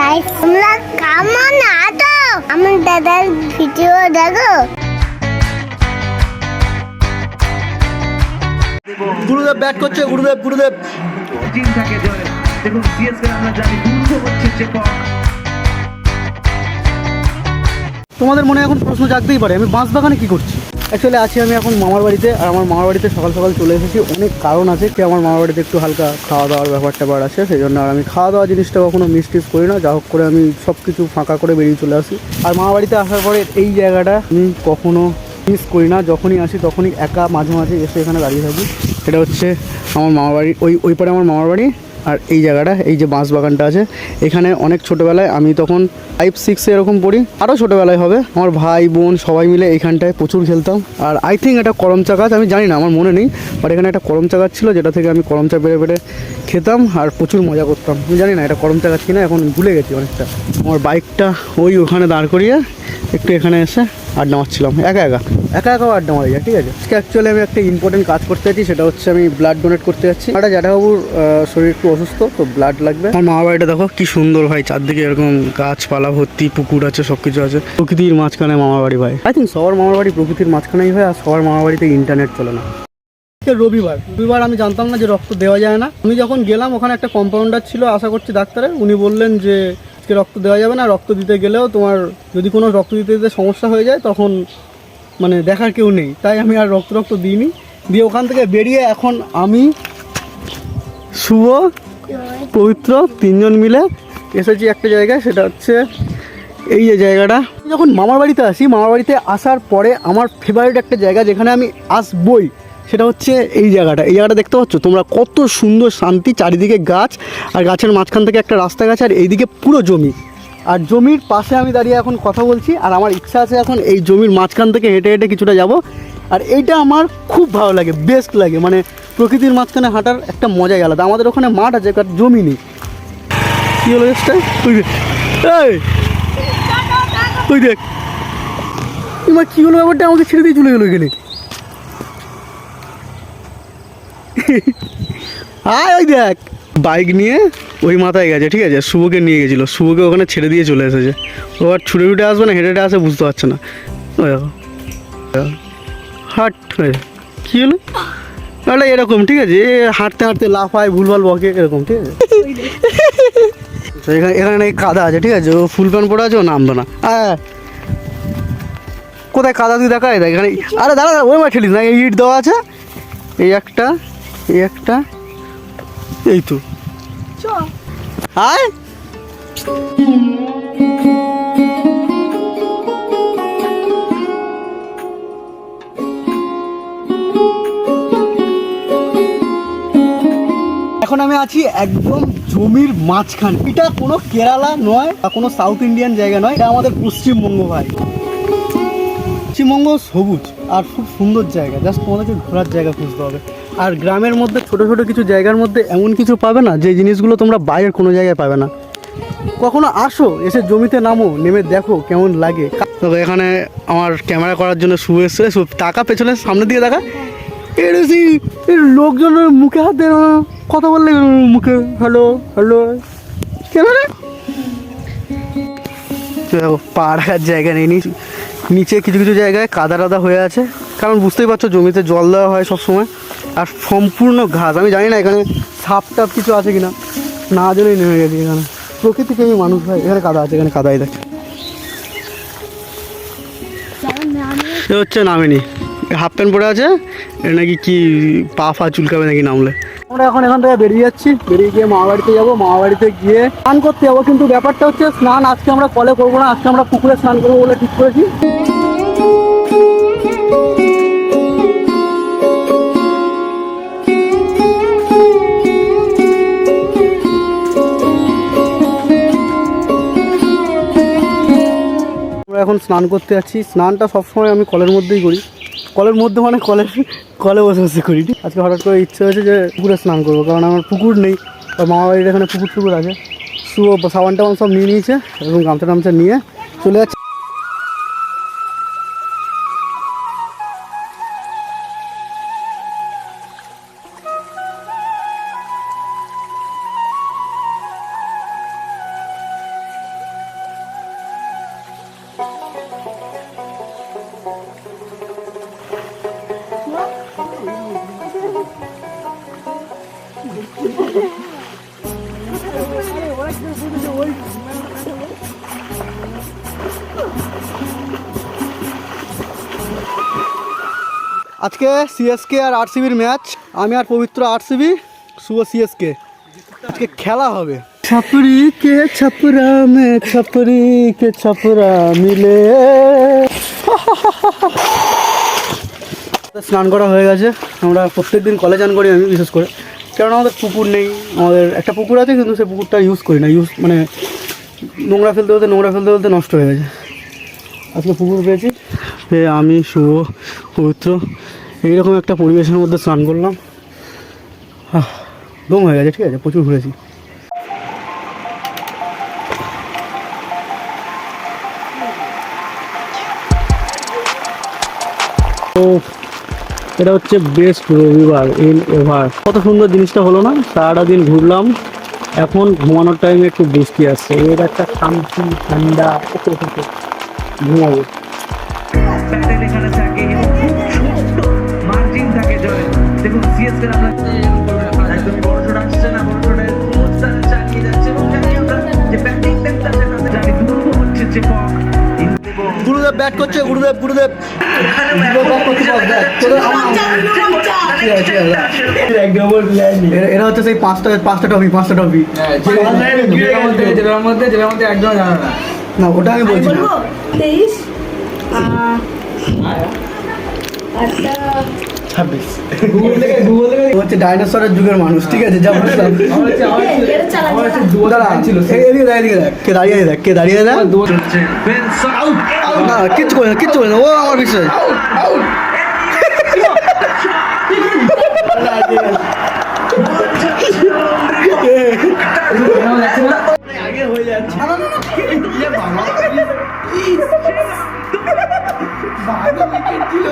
Guys তোমরা কেমন আছো? আমার দাদার ভিডিও দেখো। গুরুদেব ব্যাট করছে, গুরুদেব গুরুদেব জিম থাকে জয়। দেখুন সিএসকে আমরা জানি দ্রুত হচ্ছে চেক। তোমাদের মনে এখন প্রশ্ন জাগতেই পারে আমি বাঁশবাগানে কি করছি। অ্যাকচুয়ালি আছি আমি এখন মামার বাড়িতে, আর আমার মামার বাড়িতে সকাল সকাল চলে এসেছি। অনেক কারণ আছে কি আমার মামার বাড়িতে একটু হালকা খাওয়া দাওয়ার ব্যাপার আছে, সেই জন্য আর আমি খাওয়া দাওয়া জিনিসটা কখনো মিস টিস করি না। যা হোক করে আমি সব কিছু ফাঁকা করে বেরিয়ে চলে আসি। আর মামার বাড়িতে আসার পরে এই জায়গাটা আমি কখনো মিস করি না। যখনই আসি তখনই একা মাঝে মাঝে এসে এখানে দাঁড়িয়ে থাকি। এটা হচ্ছে আমার মামার বাড়ি, ওই পারে আমার মামার বাড়ি। আর এই জায়গাটা, এই যে বাঁশ বাগানটা আছে, এখানে অনেক ছোটোবেলায় আমি তখন 5-6 এরকম পড়ি, আরও ছোটোবেলায় হবে, আমার ভাই বোন সবাই মিলে এইখানটায় প্রচুর খেলতাম। আর আই থিঙ্ক এটা করমচা গাছ, আমি জানি না, আমার মনে নেই, বাট এখানে একটা করমচা গাছ ছিল যেটা থেকে আমি করমচা পেড়ে পেড়ে খেতাম আর প্রচুর মজা করতাম। আমি জানি না এটা করমচা গাছ কিনা, এখন ভুলে গেছি অনেকটা। আমার বাইকটা ওখানে দাঁড় করিয়ে একটু এখানে এসে আড্ডা মারছিলাম, একা একাও আড্ডা মারা যায়, ঠিক আছে। অ্যাকচুয়ালি আমি একটা ইম্পর্টেন্ট কাজ করতে যাচ্ছি, সেটা হচ্ছে আমি ব্লাড ডোনেট করতে যাচ্ছি। একটা জ্যাঠাবাবুর শরীর একটু অসুস্থ, তো ব্লাড লাগবে। আমার মামার বাড়িটা দেখো কি সুন্দর ভাই, চারদিকে এরকম গাছপালা ভর্তি, পুকুর আছে, সব কিছু আছে, প্রকৃতির মাঝখানে মামার বাড়ি ভাই। আই থিঙ্ক সবার মামার বাড়ি প্রকৃতির মাঝখানেই হয়, আর সবার মামার বাড়িতে ইন্টারনেট চলে না। রবিবার আমি জানতাম না যে রক্ত দেওয়া যায় না। আমি যখন গেলাম ওখানে একটা কম্পাউন্ডার ছিল, আশা করছি ডাক্তারের, উনি বললেন যে রক্ত দেওয়া যাবে না, রক্ত দিতে গেলেও তোমার যদি কোনো রক্ত দিতে সমস্যা হয়ে যায় তখন মানে দেখার কেউ নেই। তাই আমি আর রক্ত দিইনি। দিয়ে ওখান থেকে বেরিয়ে এখন আমি শুভ পবিত্র তিনজন মিলে এসেছি একটা জায়গায়, সেটা হচ্ছে এই যে জায়গাটা। যখন মামার বাড়িতে আসি, মামার বাড়িতে আসার পরে আমার ফেভারিট একটা জায়গা যেখানে আমি আসবই, সেটা হচ্ছে এই জায়গাটা। এই জায়গাটা দেখতে পাচ্ছ তোমরা, কত সুন্দর শান্তি, চারিদিকে গাছ, আর গাছের মাঝখান থেকে একটা রাস্তা গেছে, আর এইদিকে পুরো জমি, আর জমির পাশে আমি দাঁড়িয়ে এখন কথা বলছি। আর আমার ইচ্ছা আছে এখন এই জমির মাঝখান থেকে হেঁটে হেঁটে কিছুটা যাব। আর এইটা আমার খুব ভালো লাগে, বেস্ট লাগে, মানে প্রকৃতির মাঝখানে হাঁটার একটা মজাই আলাদা। আমাদের ওখানে মাঠ আছে, কারণ জমি নেই। কী হলো এক্সটা? ওই দেখ তোমার কী হলো ব্যাপারটা, আমাকে ছেড়ে দিয়ে চলে গেলো এখানে। আয় ওই দেখ, বাইক নিয়ে ওই মাথায় গেছে, ঠিক আছে, শুভকে নিয়ে গেছিলো, শুভকে ওখানে ছেড়ে দিয়ে চলে এসেছে। ও আর ছুটে ছুটে আসবে না হেঁটে হেঁটে আসে, বুঝতে পারছে না। ওই দেখো হাট, কী হলো ওটা এরকম, ঠিক আছে, হাঁটতে হাঁটতে লাফায়, ভুলভাল বকে, এরকম, ঠিক আছে। তো এখানে নাকি কাদা আছে, ঠিক আছে, ও ফুল প্যান্ট পরে আছে, ও নামবে না। হ্যাঁ, কোথায় কাদা তুই দেখা দেখ এখানে। আরে দাঁড়া, ওই মা ঠেলিস না, এই ইট দেওয়া আছে, এই একটা, এই তো আয়। এখন আমি আছি একদম জমির মাঝখানে। এটা কোনো কেরালা নয় বা কোনো সাউথ ইন্ডিয়ান জায়গা নয়, এটা আমাদের পশ্চিমবঙ্গ ভাই। পশ্চিমবঙ্গ সবুজ আর খুব সুন্দর জায়গা, জাস্ট তোমাদেরকে ঘোরার জায়গা খুঁজতে হবে। আর গ্রামের মধ্যে ছোটো ছোটো কিছু জায়গার মধ্যে এমন কিছু পাবে না যে জিনিসগুলো তোমরা বাইরের কোনো জায়গায় পাবে না। কখনো আসো, এসে জমিতে নামো, নেমে দেখো কেমন লাগে। তো এখানে আমার ক্যামেরা করার জন্য শুয়ে এসছে, টাকা পেছনে সামনের দিকে দেখা, এর লোকজনের মুখে হাত দেয়, কথা বললে মুখে হ্যালো হ্যালো, ক্যামেরা দেখো। পা রাখার জায়গা নেই, নিচে কিছু কিছু জায়গায় কাদা টাদা হয়ে আছে, কারণ বুঝতেই পারছো জমিতে জল দেওয়া হয় সব সময়। আর সম্পূর্ণ ঘাস, আমি জানি না এখানে সাপ টাপ কিছু আছে কিনা, না জন্যই নেমে গেছি এখানে। প্রকৃতিকে আমি মানুষ ভাই, এখানে কাদা আছে, এখানে কাদাই দেখ। এ হচ্ছে নামেনি, হাফ প্যান্ট পরে আছে, এর নাকি কি পা ফা চুলকাবে নাকি নামলে। আমরা এখন এখান থেকে বেরিয়ে যাচ্ছি, বেরিয়ে গিয়ে মামা বাড়িতে যাবো। মামা বাড়িতে গিয়ে স্নান করতে যাবো, কিন্তু ব্যাপারটা হচ্ছে স্নান আজকে আমরা কলে করবো না, আজকে আমরা পুকুরে স্নান করবো বলে ঠিক করেছি। আমরা এখন স্নান করতে যাচ্ছি। স্নানটা সবসময় আমি কলের মধ্যেই করি, কলের মধ্যে মানে কলে বসে বসে করি। আজকে হঠাৎ করে ইচ্ছে হয়েছে যে পুকুরে স্নান করবো, কারণ আমার পুকুর নেই। আর মামা বাড়ির এখানে পুকুর আছে। সাবান টাবান সব নিয়ে নিয়েছে এবং গামছা টামছা নিয়ে চলে যাচ্ছে। আজকে সিএসকে আর আরসিবির ম্যাচ। আমি আর পবিত্র আরসিবি, শুভ সিএসকে। আজকে খেলা হবে। ছাপড়ি কে ছাপরা মে ছাপড়ি কে ছাপরা মিলে। স্নান করা হয়ে গেছে। আমরা প্রত্যেকদিন কলে চান করি আমি, বিশেষ করে কারণ আমাদের পুকুর নেই। আমাদের একটা পুকুর আছে কিন্তু সেই পুকুরটা ইউজ করি না, মানে নোংরা ফেলতে ফেলতে নষ্ট হয়ে গেছে। আজকে পুকুর পেয়েছি, আমি শুভ পবিত্র এইরকম একটা পরিবেশের মধ্যে স্নান করলাম। দম হয়ে গেছে, ঠিক আছে, প্রচুর ঘুরেছি। তো এটা হচ্ছে বেস্ট রবিবার ইন এভার। কত সুন্দর জিনিসটা হলো না? সারাটা দিন ঘুরলাম, এখন ঘুমানোর টাইমে একটু বৃষ্টি আসছে, এর একটা শান্তি ঠান্ডা, ঘুমাবো। প্যাটেল এখানে থাকে এবং খুব ছোট্ট মার্জিন থাকে জয়ে। দেখুন সিএসকে আমরা একদমই বড়সড় আসছে না, বড়সড়ের অবস্থানে চালিয়ে যাচ্ছে এবং জানি আমরা যে ব্যাটিং লেগটা সেটাতে জানি দুর্গ হচ্ছে চেপক। গুরুদেব ব্যাট করছে, গুরুদেব এরা হচ্ছে সেই পাঁচটা টপি জেলার মধ্যে একদম জানো না। না, ওটা আমি বলছি না। 23 26 হচ্ছে ডাইনোসরের যুগের মানুষ, ঠিক আছে, যা বুঝলাম। দাঁড়া, এদিকে দেখ, কে দাঁড়িয়ে দেখ। চলছে বেন আউট না, কিচ্ছু করে না, ও আমার বিষয়। আগে হয়ে যাচ্ছে ছিল।